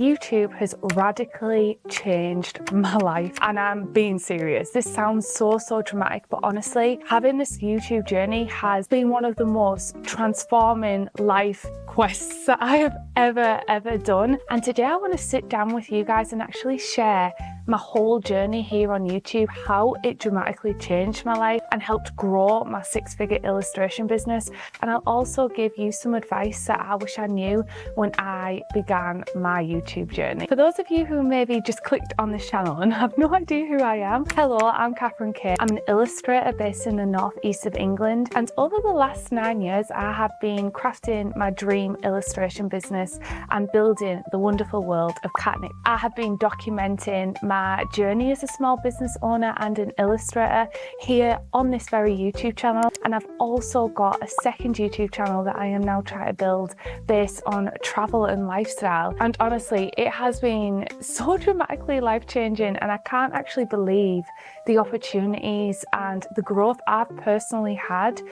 YouTube has radically changed my life, and I'm being serious. This sounds so dramatic, but honestly, having this YouTube journey has been one of the most transforming life quests that I have ever done. And today I want to sit down with you guys and actually share my whole journey here on YouTube, how it dramatically changed my life and helped grow my six-figure illustration business. And I'll also give you some advice that I wish I knew when I began my YouTube journey. For those of you who maybe just clicked on this channel and have no idea who I am, hello, I'm Catherine Kay. I'm an illustrator based in the northeast of England, and over the last 9 years I have been crafting my dream illustration business and building the wonderful world of Katnipp. I have been documenting my journey as a small business owner and an illustrator here on this very YouTube channel, and I've also got a second YouTube channel that I am now trying to build based on travel and lifestyle. And honestly, it has been so dramatically life-changing, and I can't actually believe the opportunities and the growth I've personally had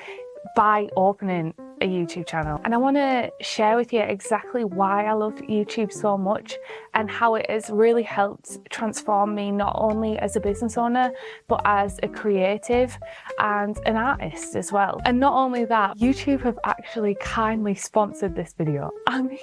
by opening a YouTube channel. And I want to share with you exactly why I love YouTube so much and how it has really helped transform me, not only as a business owner but as a creative and an artist as well. And not only that, YouTube have actually kindly sponsored this video. I mean,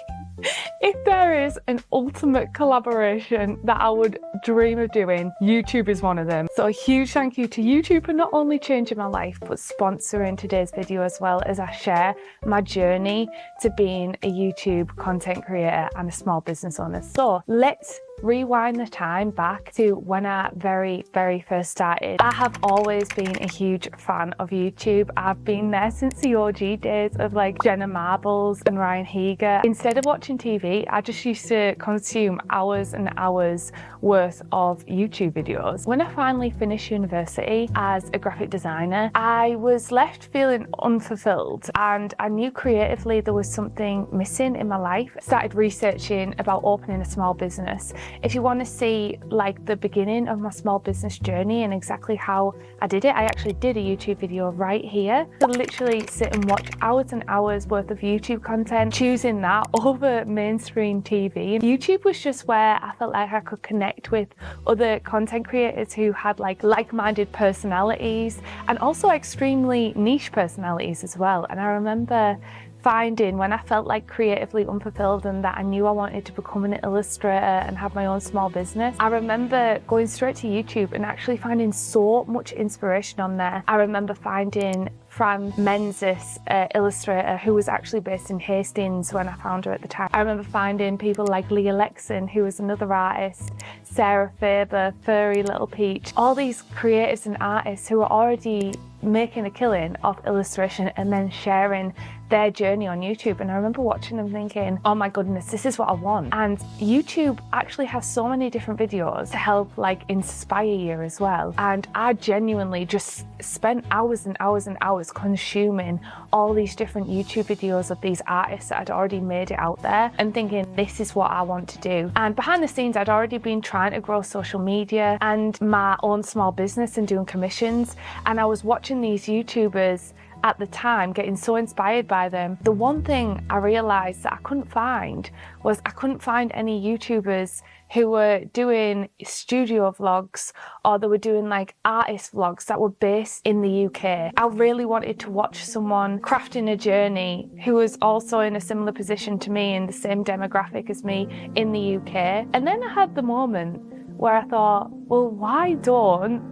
if there is an ultimate collaboration that I would dream of doing, YouTube is one of them. So a huge thank you to YouTube for not only changing my life but sponsoring today's video, as well as I share my journey to being a YouTube content creator and a small business owner. So let's rewind the time back to when I very first started. I have always been a huge fan of YouTube. I've been there since the OG days of like Jenna Marbles and Ryan Heger. Instead of watching TV, I just used to consume hours and hours worth of YouTube videos. When I finally finished university as a graphic designer, I was left feeling unfulfilled, and I knew creatively there was something missing in my life. I started researching about opening a small business. If you want to see like the beginning of my small business journey and exactly how I did it, I actually did a YouTube video right here. To literally sit and watch hours and hours worth of YouTube content, choosing that over mainstream TV. YouTube was just where I felt like I could connect with other content creators who had like-minded personalities and also extremely niche personalities as well. And I remember finding when I felt like creatively unfulfilled and that I knew I wanted to become an illustrator and have my own small business, I remember going straight to YouTube and actually finding so much inspiration on there. I remember finding Fran Menzies, illustrator, who was actually based in Hastings when I found her at the time. I remember finding people like Leah Lexon, who was another artist, Sarah Faber, Furry Little Peach, all these creators and artists who were already making a killing off illustration and then sharing their journey on YouTube. And I remember watching them thinking, oh my goodness, this is what I want. And YouTube actually has so many different videos to help like inspire you as well. And I genuinely just spent hours and hours and hours consuming all these different YouTube videos of these artists that had already made it out there and thinking, this is what I want to do. And behind the scenes, I'd already been trying to grow social media and my own small business and doing commissions. And I was watching these YouTubers at the time, getting so inspired by them. The one thing I realized that I couldn't find was I couldn't find any YouTubers who were doing studio vlogs or they were doing like artist vlogs that were based in the UK. I really wanted to watch someone crafting a journey who was also in a similar position to me, in the same demographic as me in the UK. And then I had the moment where I thought, well, why don't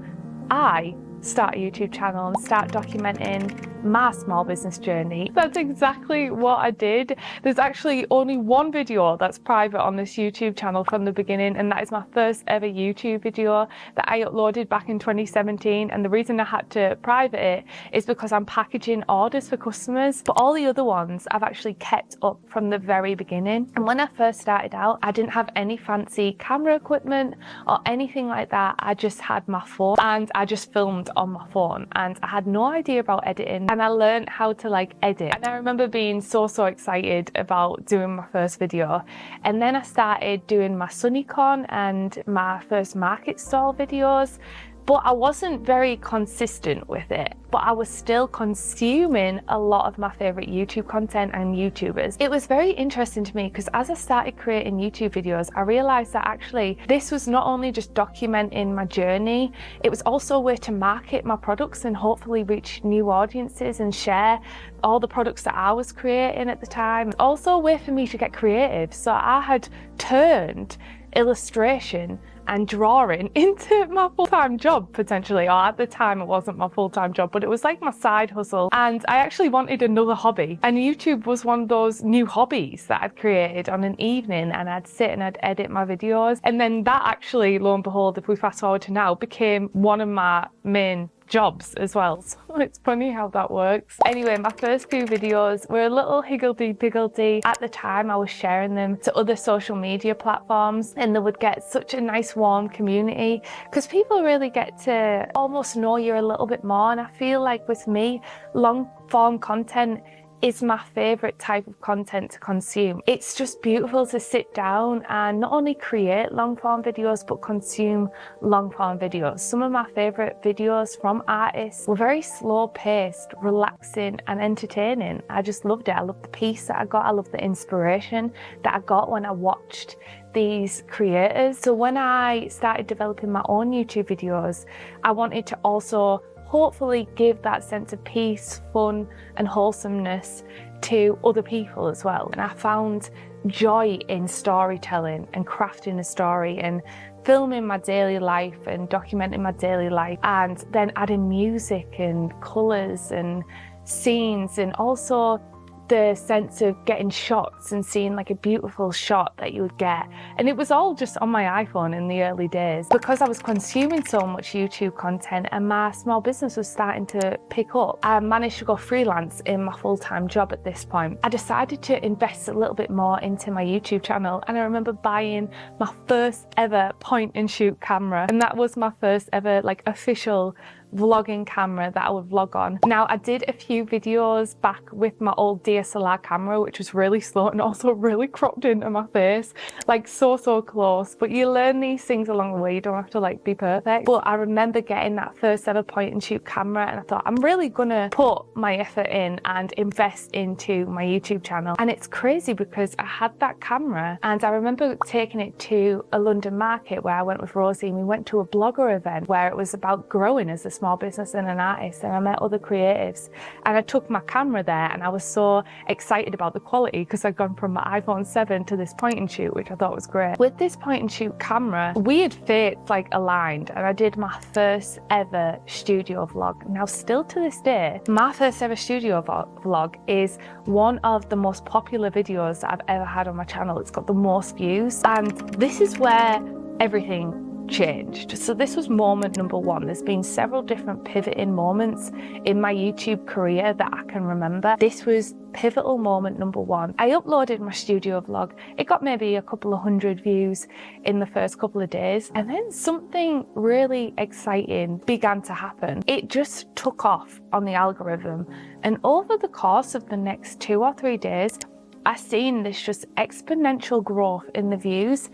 I start a YouTube channel and start documenting my small business journey? That's exactly what I did. There's actually only one video that's private on this YouTube channel from the beginning, and that is my first ever YouTube video that I uploaded back in 2017. And the reason I had to private it is because I'm packaging orders for customers, but all the other ones I've actually kept up from the very beginning. And when I first started out, I didn't have any fancy camera equipment or anything like that. I just had my phone and I just filmed on my phone, and I had no idea about editing, and I learned how to like edit. And I remember being so excited about doing my first video. And then I started doing my SunnyCon and my first market stall videos. but I wasn't very consistent with it. But I was still consuming a lot of my favorite YouTube content and YouTubers. It was very interesting to me because as I started creating YouTube videos, I realized that actually this was not only just documenting my journey, it was also a way to market my products and hopefully reach new audiences and share all the products that I was creating at the time. Also a way for me to get creative. So I had turned illustration and drawing into my full-time job potentially, or at the time it wasn't my full-time job, but it was like my side hustle, and I actually wanted another hobby, and YouTube was one of those new hobbies that I'd created on an evening, and I'd sit and I'd edit my videos, and then that actually, lo and behold, if we fast forward to now, became one of my main jobs as well. So it's funny how that works. Anyway, my first few videos were a little higgledy-piggledy. At the time, I was sharing them to other social media platforms, and they would get such a nice warm community because people really get to almost know you a little bit more. And I feel like with me, long form content is my favorite type of content to consume. It's just beautiful to sit down and not only create long form videos, but consume long form videos. Some of my favorite videos from artists were very slow paced, relaxing and entertaining. I just loved it. I loved the peace that I got. I loved the inspiration that I got when I watched these creators. So when I started developing my own YouTube videos, I wanted to also hopefully give that sense of peace, fun and wholesomeness to other people as well. And I found joy in storytelling and crafting a story and filming my daily life and documenting my daily life, and then adding music and colours and scenes, and also the sense of getting shots and seeing like a beautiful shot that you would get. And it was all just on my iPhone in the early days. Because I was consuming so much YouTube content and my small business was starting to pick up, I managed to go freelance in my full-time job at this point. I decided to invest a little bit more into my YouTube channel, and I remember buying my first ever point and shoot camera, and that was my first ever like official vlogging camera that I would vlog on. Now, I did a few videos back with my old DSLR camera, which was really slow and also really cropped into my face, like so close. But you learn these things along the way. You don't have to like be perfect. But I remember getting that first ever point and shoot camera, and I thought, I'm really gonna put my effort in and invest into my YouTube channel. And it's crazy because I had that camera, and I remember taking it to a London market where I went with Rosie, and we went to a blogger event where it was about growing as a small business and an artist, and I met other creatives, and I took my camera there, and I was so excited about the quality because I'd gone from my iPhone 7 to this point and shoot, which I thought was great. With this point and shoot camera, weird fates like aligned, and I did my first ever studio vlog. Now, still to this day, my first ever studio vlog is one of the most popular videos that I've ever had on my channel. It's got the most views, and this is where everything changed. So this was moment number one. There's been several different pivoting moments in my YouTube career that I can remember. This was pivotal moment number one. I uploaded my studio vlog. It got maybe a couple of hundred views in the first couple of days, and then something really exciting began to happen. It just took off on the algorithm, and over the course of the next 2 or 3 days, I seen this just exponential growth in the views.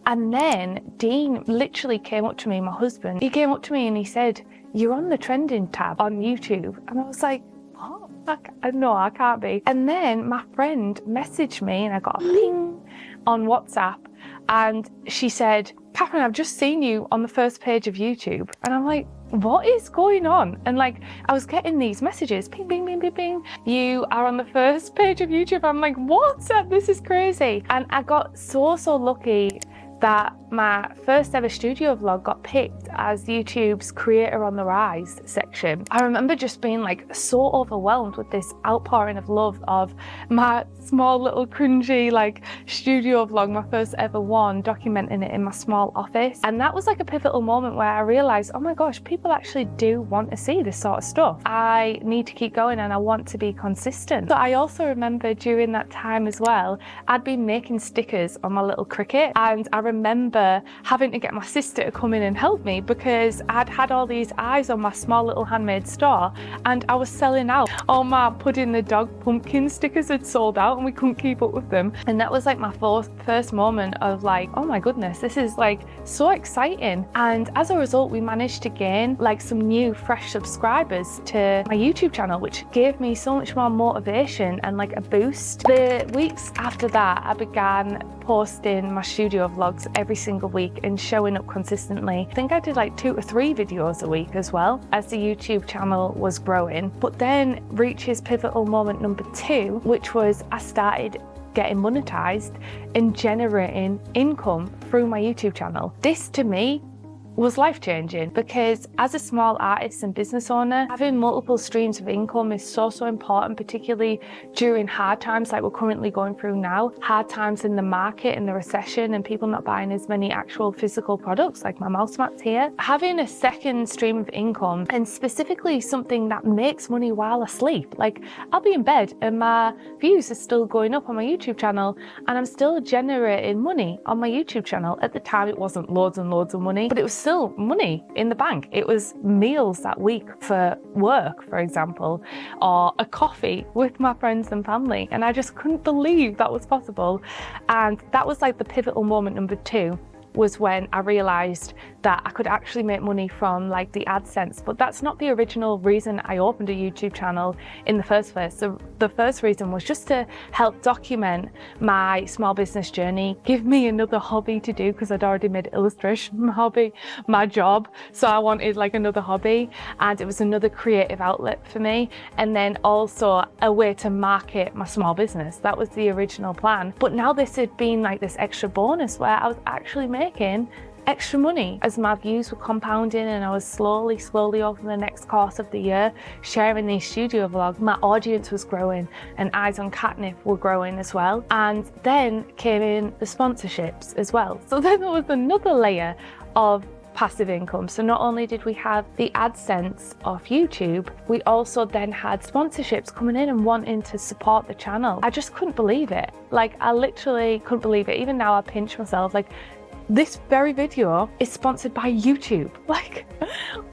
And then Dean literally came up to me, my husband, he came up to me and he said, "You're on the trending tab on YouTube." And I was like, what? No, I can't be. And then my friend messaged me and I got a ping on WhatsApp, and she said, "Catherine, I've just seen you on the first page of YouTube." And I'm like, what is going on? And like, I was getting these messages, ping, ping, ping, ping, ping. You are on the first page of YouTube. I'm like, what? This is crazy. And I got so lucky that my first ever studio vlog got picked as YouTube's Creator on the Rise section. I remember just being like so overwhelmed with this outpouring of love of my small little cringy like studio vlog, my first ever one, documenting it in my small office. And that was like a pivotal moment where I realized, oh my gosh, people actually do want to see this sort of stuff. I need to keep going and I want to be consistent. So I also remember during that time as well, I'd been making stickers on my little Cricut, and I remember having to get my sister to come in and help me because I'd had all these eyes on my small little handmade store and I was selling out. All my Pudding the Dog pumpkin stickers had sold out and we couldn't keep up with them. And that was like my first moment of like, oh my goodness, this is like so exciting. And as a result, we managed to gain like some new fresh subscribers to my YouTube channel, which gave me so much more motivation and like a boost. The weeks after that, I began posting my studio vlogs every single week and showing up consistently. I think I did like 2 to 3 videos a week as well as the YouTube channel was growing. But then reaches pivotal moment number 2, which was I started getting monetized and generating income through my YouTube channel. This to me was life-changing because as a small artist and business owner, having multiple streams of income is so important, particularly during hard times like we're currently going through now, hard times in the market and the recession and people not buying as many actual physical products like my mouse mats here. Having a second stream of income, and specifically something that makes money while asleep. Like I'll be in bed and my views are still going up on my YouTube channel and I'm still generating money on my YouTube channel. At the time it wasn't loads and loads of money, but it was still money in the bank. It was meals that week for work, for example, or a coffee with my friends and family. And I just couldn't believe that was possible. And that was like the pivotal moment number 2, was when I realized that I could actually make money from like the AdSense. But that's not the original reason I opened a YouTube channel in the first place. So the first reason was just to help document my small business journey, give me another hobby to do because I'd already made illustration my hobby, my job. So I wanted like another hobby and it was another creative outlet for me. And then also a way to market my small business. That was the original plan. But now this had been like this extra bonus where I was actually making extra money as my views were compounding and I was slowly over the next course of the year sharing these studio vlogs. My audience was growing and eyes on Katnipp were growing as well. And then came in the sponsorships as well. So then there was another layer of passive income. So not only did we have the AdSense of YouTube, we also then had sponsorships coming in and wanting to support the channel. I just couldn't believe it. Like I literally couldn't believe it. Even now I pinch myself, like this very video is sponsored by YouTube. Like,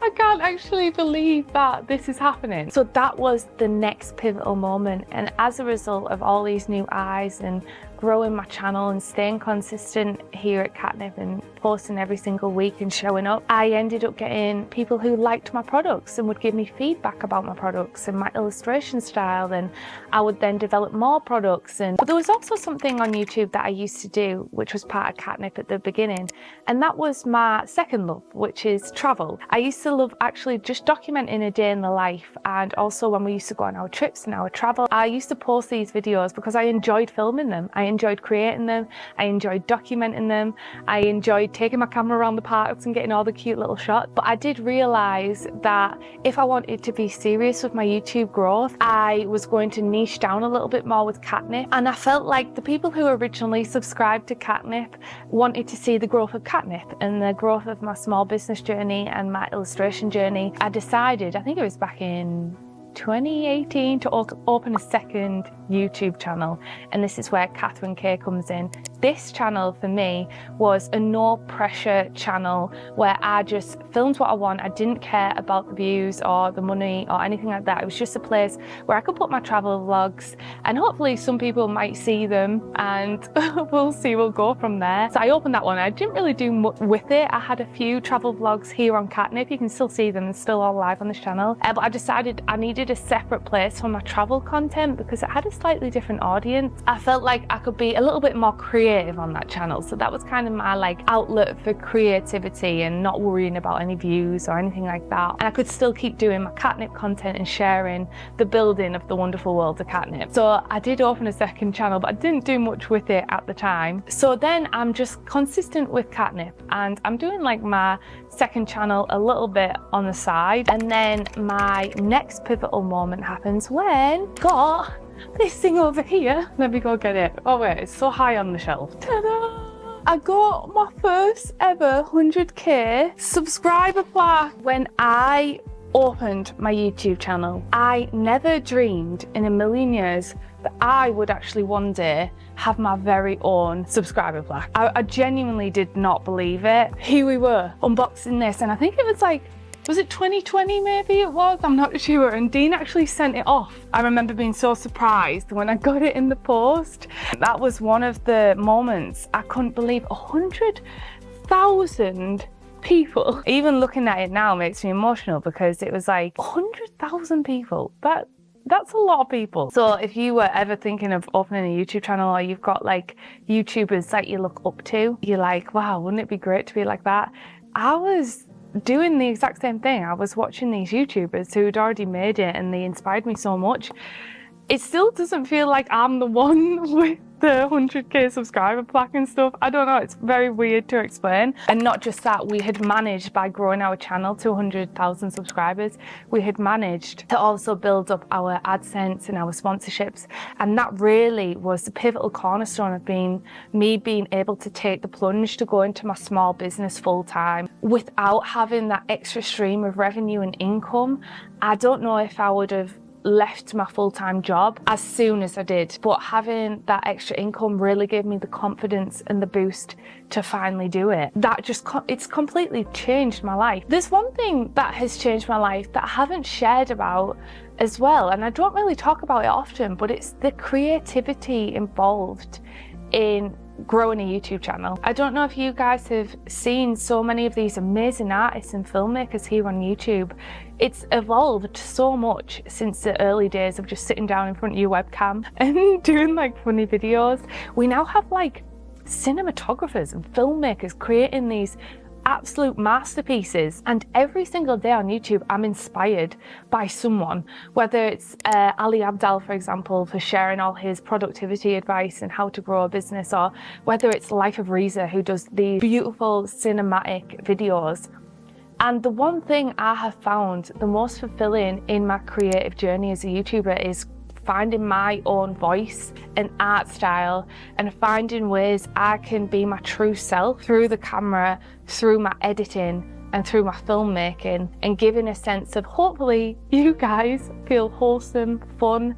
I can't actually believe that this is happening. So that was the next pivotal moment. And as a result of all these new eyes and growing my channel and staying consistent here at Katnipp and posting every single week and showing up, I ended up getting people who liked my products and would give me feedback about my products and my illustration style, and I would then develop more products. But there was also something on YouTube that I used to do, which was part of Katnipp at the beginning, and that was my second love, which is travel. I used to love actually just documenting a day in the life, and also when we used to go on our trips and our travel, I used to post these videos because I enjoyed filming them. I enjoyed creating them, I enjoyed documenting them, I enjoyed taking my camera around the parks and getting all the cute little shots. But I did realise that if I wanted to be serious with my YouTube growth, I was going to niche down a little bit more with Katnipp. And I felt like the people who originally subscribed to Katnipp wanted to see the growth of Katnipp and the growth of my small business journey and my illustration journey. I decided, I think it was back in 2018, to open a second YouTube channel, and this is where Catherine K comes in. This channel for me was a no pressure channel where I just filmed what I want. I didn't care about the views or the money or anything like that. It was just a place where I could put my travel vlogs and hopefully some people might see them, and we'll go from there. So I opened that one. I didn't really do much with it. I had a few travel vlogs here on Katnipp. You can still see them, they're still all live on this channel. But I decided I needed a separate place for my travel content because it had a slightly different audience. I felt like I could be a little bit more creative on that channel. So that was kind of my like outlet for creativity and not worrying about any views or anything like that. And I could still keep doing my Katnipp content and sharing the building of the wonderful world of Katnipp. So I did open a second channel, but I didn't do much with it at the time. So then I'm just consistent with Katnipp and I'm doing like my second channel a little bit on the side. And then my next pivotal moment happens when got this thing over here. Let me go get it. Oh wait, it's so high on the shelf. Ta-da! I got my first ever 100k subscriber plaque when I opened my YouTube channel, I never dreamed in a million years that I would actually one day have my very own subscriber plaque. I genuinely did not believe it. Here we were unboxing this, and I think it was like, was it 2020 maybe it was? I'm not sure. And Dean actually sent it off. I remember being so surprised when I got it in the post. That was one of the moments I couldn't believe. 100,000 people. Even looking at it now makes me emotional because it was like 100,000 people. That's a lot of people. So if you were ever thinking of opening a YouTube channel, or you've got like YouTubers that you look up to, you're like, wow, wouldn't it be great to be like that? I was doing the exact same thing. I was watching these YouTubers who'd already made it and they inspired me so much. It still doesn't feel like I'm the one with the 100k subscriber plaque and stuff. I don't know, it's very weird to explain. And not just that, we had managed, by growing our channel to 100,000 subscribers, we had managed to also build up our AdSense and our sponsorships. And that really was the pivotal cornerstone of me being able to take the plunge to go into my small business full time. Without having that extra stream of revenue and income, I don't know if I would have left my full-time job as soon as I did, but having that extra income really gave me the confidence and the boost to finally do it. That just it's completely changed my life. There's one thing that has changed my life that I haven't shared about as well, and I don't really talk about it often, but it's the creativity involved in growing a YouTube channel. I don't know if you guys have seen so many of these amazing artists and filmmakers here on YouTube. It's evolved so much since the early days of just sitting down in front of your webcam and doing like funny videos. We now have like cinematographers and filmmakers creating these absolute masterpieces, and every single day on YouTube I'm inspired by someone, whether it's Ali Abdaal, for example, for sharing all his productivity advice and how to grow a business, or whether it's Life of Reza, who does these beautiful cinematic videos. And the one thing I have found the most fulfilling in my creative journey as a YouTuber is finding my own voice and art style, and finding ways I can be my true self through the camera, through my editing and through my filmmaking, and giving a sense of, hopefully you guys feel wholesome, fun,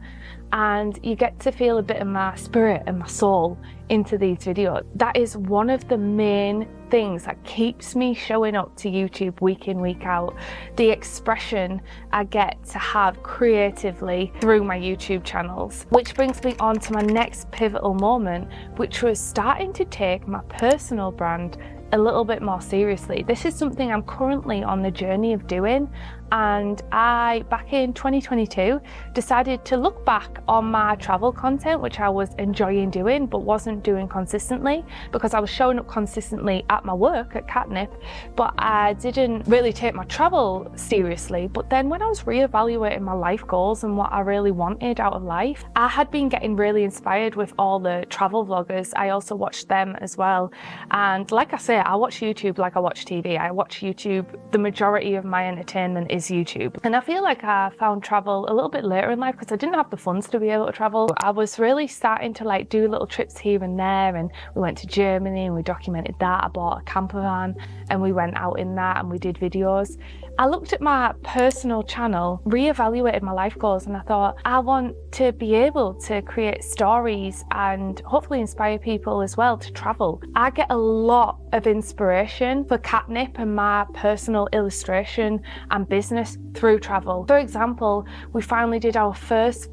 and you get to feel a bit of my spirit and my soul into these videos. That is one of the main things that keeps me showing up to YouTube week in, week out. The expression I get to have creatively through my YouTube channels. Which brings me on to my next pivotal moment, which was starting to take my personal brand a little bit more seriously. This is something I'm currently on the journey of doing, and I, back in 2022, decided to look back on my travel content, which I was enjoying doing but wasn't doing consistently, because I was showing up consistently at my work at Katnipp, but I didn't really take my travel seriously. But then when I was reevaluating my life goals and what I really wanted out of life, I had been getting really inspired with all the travel vloggers. I also watched them as well, and like I say, I watch YouTube like I watch TV. I watch YouTube. The majority of my entertainment is YouTube. And I feel like I found travel a little bit later in life because I didn't have the funds to be able to travel. I was really starting to like do little trips here and there, and we went to Germany and we documented that. I bought a camper van and we went out in that and we did videos. I looked at my personal channel, reevaluated my life goals, and I thought, I want to be able to create stories and hopefully inspire people as well to travel. I get a lot of inspiration for Katnipp and my personal illustration and business through travel. For example, we finally did our first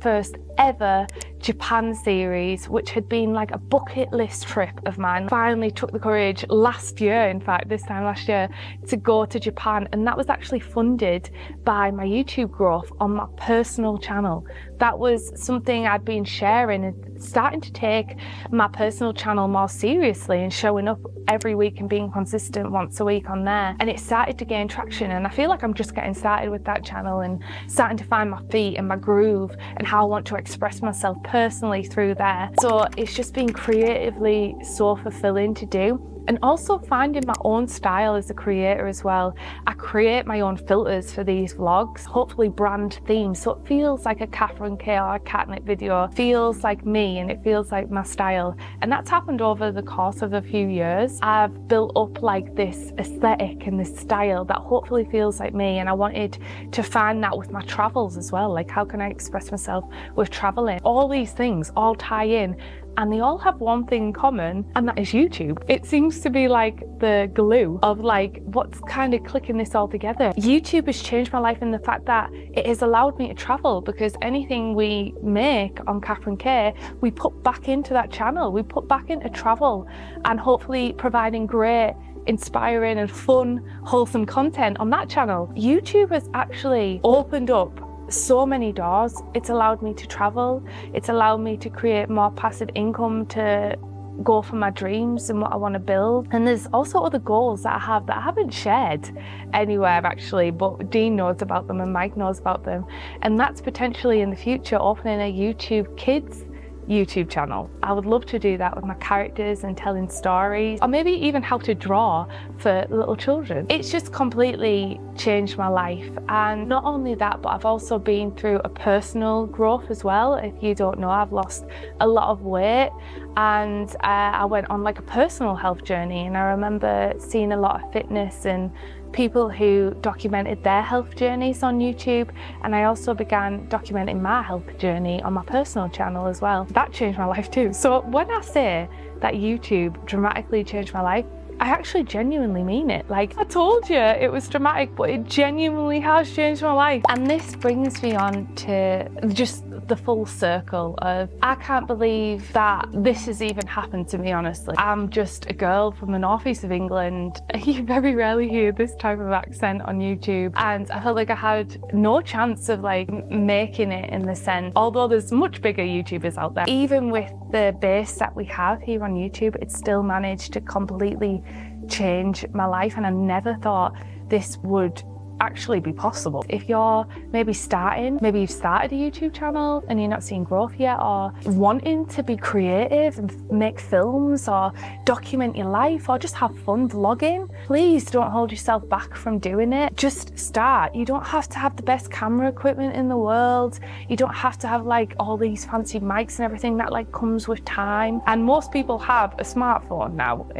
ever Japan series, which had been like a bucket list trip of mine. Finally took the courage last year, in fact this time last year, to go to Japan, and that was actually funded by my YouTube growth on my personal channel. That was something I'd been sharing and starting to take my personal channel more seriously and showing up every week and being consistent once a week on there, and it started to gain traction. And I feel like I'm just getting started with that channel and starting to find my feet and my groove and how I want to express myself personally through there. So it's just been creatively so fulfilling to do. And also finding my own style as a creator as well. I create my own filters for these vlogs, hopefully brand themes, so it feels like a Catherine K or a Katnipp video, it feels like me and it feels like my style. And that's happened over the course of a few years. I've built up like this aesthetic and this style that hopefully feels like me, and I wanted to find that with my travels as well. Like, how can I express myself with traveling? All these things all tie in, and they all have one thing in common, and that is YouTube. It seems to be like the glue of like what's kind of clicking this all together. YouTube has changed my life in the fact that it has allowed me to travel, because anything we make on Catherine K, we put back into that channel. We put back into travel and hopefully providing great, inspiring and fun, wholesome content on that channel. YouTube has actually opened up so many doors. It's allowed me to travel. It's allowed me to create more passive income to go for my dreams and what I want to build. And there's also other goals that I have that I haven't shared anywhere actually, but Dean knows about them and Mike knows about them. And that's potentially in the future opening a YouTube Kids YouTube channel. I would love to do that with my characters and telling stories, or maybe even how to draw for little children. It's just completely changed my life. And not only that, but I've also been through a personal growth as well. If you don't know, I've lost a lot of weight, and I went on like a personal health journey, and I remember seeing a lot of fitness and people who documented their health journeys on YouTube, and I also began documenting my health journey on my personal channel as well. That changed my life too. So when I say that YouTube dramatically changed my life, I actually genuinely mean it. Like, I told you it was dramatic, but it genuinely has changed my life. And this brings me on to just the full circle of, I can't believe that this has even happened to me, honestly. I'm just a girl from the northeast of England. You very rarely hear this type of accent on YouTube, and I felt like I had no chance of like making it in the sense, although there's much bigger YouTubers out there. Even with the base that we have here on YouTube, it still managed to completely change my life, and I never thought this would actually be possible. If you're maybe you've started a YouTube channel and you're not seeing growth yet, or wanting to be creative and make films or document your life or just have fun vlogging, please don't hold yourself back from doing it. Just start. You don't have to have the best camera equipment in the world. You don't have to have like all these fancy mics and everything. That like comes with time, and most people have a smartphone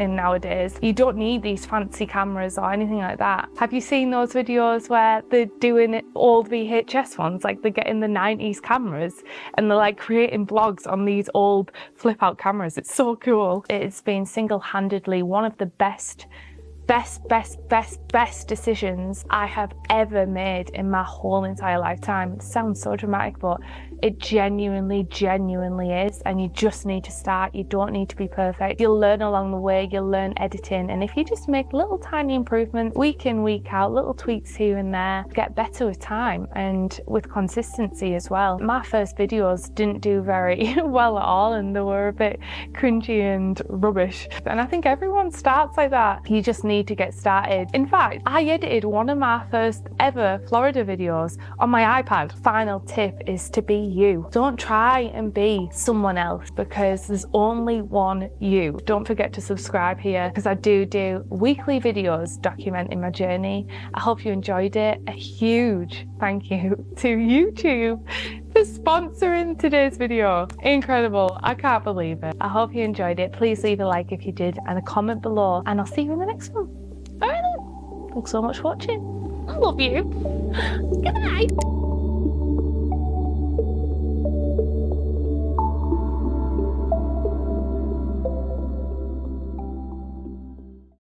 nowadays. You don't need these fancy cameras or anything like that. Have you seen those videos where they're doing old VHS ones, like they're getting the 90s cameras and they're like creating vlogs on these old flip out cameras? It's so cool. It's been single-handedly one of the best decisions I have ever made in my whole entire lifetime. It sounds so dramatic, but it genuinely is, and you just need to start. You don't need to be perfect. You'll learn along the way. You'll learn editing, and if you just make little tiny improvements week in, week out, little tweaks here and there, get better with time and with consistency as well. My first videos didn't do very well at all, and they were a bit cringy and rubbish, and I think everyone starts like that. You just need to get started. In fact, I edited one of my first ever Florida videos on my iPad. Final tip is to be you. Don't try and be someone else, because there's only one you. Don't forget to subscribe here, because I do weekly videos documenting my journey. I hope you enjoyed it. A huge thank you to YouTube for sponsoring today's video. Incredible. I can't believe it. I hope you enjoyed it. Please leave a like if you did, and a comment below, and I'll see you in the next one. Alright then. Thanks so much for watching. I love you. Good night.